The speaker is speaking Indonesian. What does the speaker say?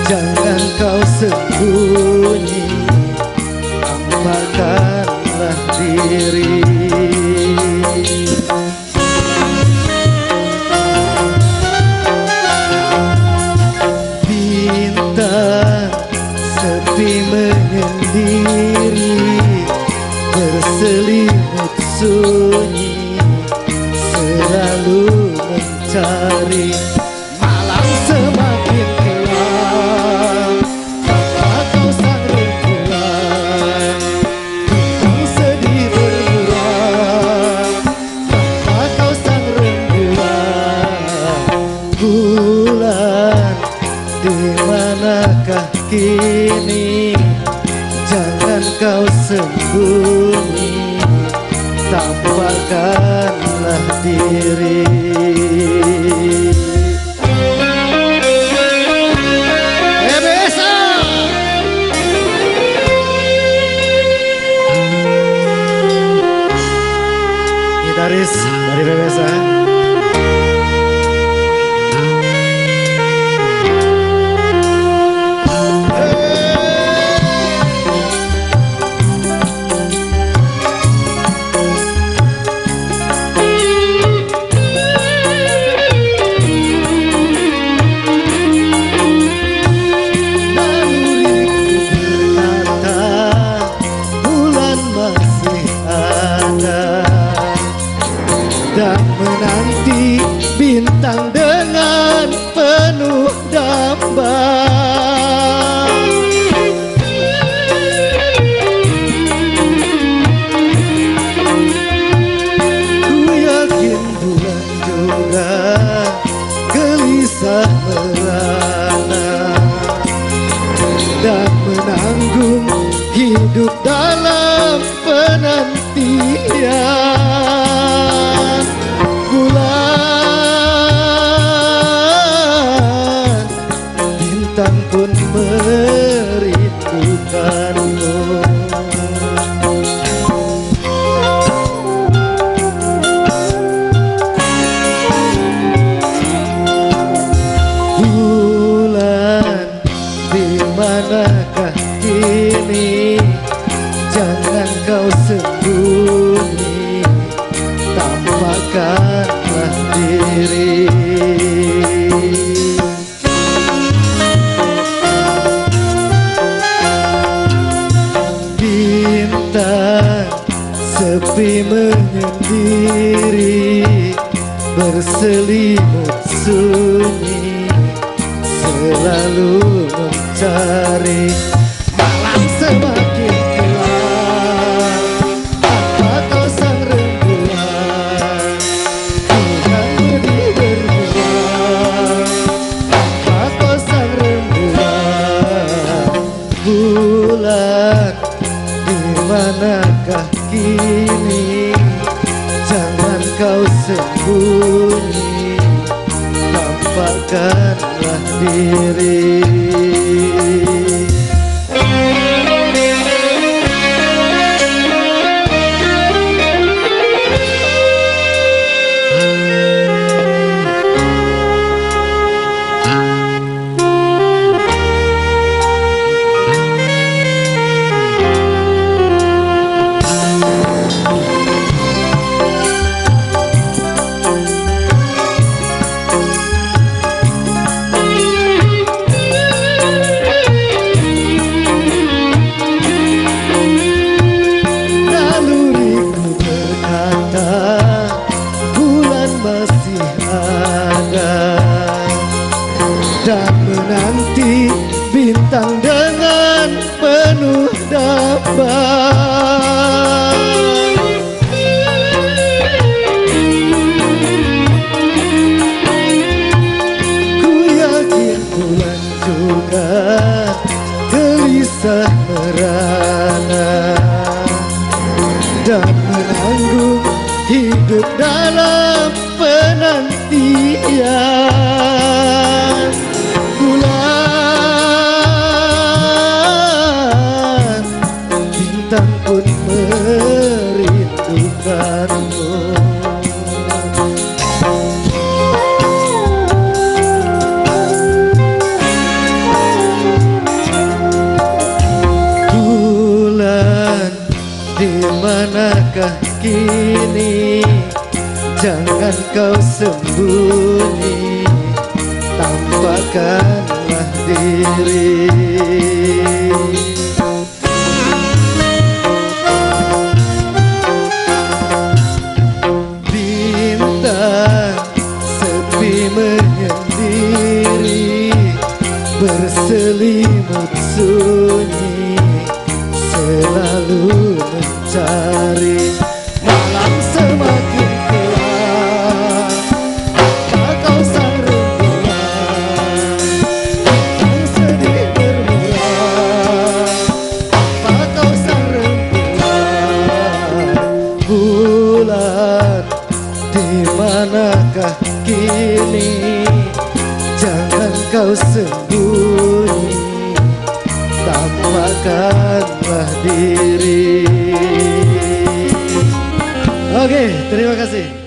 Jangan kau sembunyi, tampakkanlah diri. Bintang sepi menyendiri, berselimut sunyi, selalu mencari. Malam semakin gelap tanpa kau sang rembulan, bintang sedih bermuram tanpa kau sang rembulan. Bulan, di manakah kini? Jangan kau sembunyi, tampakkanlah diri. Gitaris dari BBSA. Dan menanti bintang dengan penuh damba. Ku yakin bulan juga gelisah merana dan menanggung hidup dalam penantian. Bulan, bintang pun merindukanmu. Bulan, di manakah kini? Jangan kau sembunyi, tampakkanlah diri. Bintang sepi menyendiri, berselimut sunyi, selalu mencari. Malam semakin gelap tanpa kau sang rembulan, bulan sedih bermuram tanpa kau sang rembulan. Bulan, di manakah kini? Jangan kau sembunyi, tampakkanlah diri. Dan menanti bintang dengan penuh damba. Ku yakin bulan juga gelisah merana dan menanggung hidup dalam penantian. Bulan, bintang pun merindukanmu. manakah kini? Jangan kau sembunyi, tampakkanlah diri. Bintang sepi menyendiri, berselimut sunyi, selalu mencari. Malam semakin gelap, tak kau sarung gelap, bintang sedih bermurah, tak kau sarung gelap. Bulan, di manakah kini? Jangan kau sembunyi, tampakkanlah diri. Oke, terima kasih.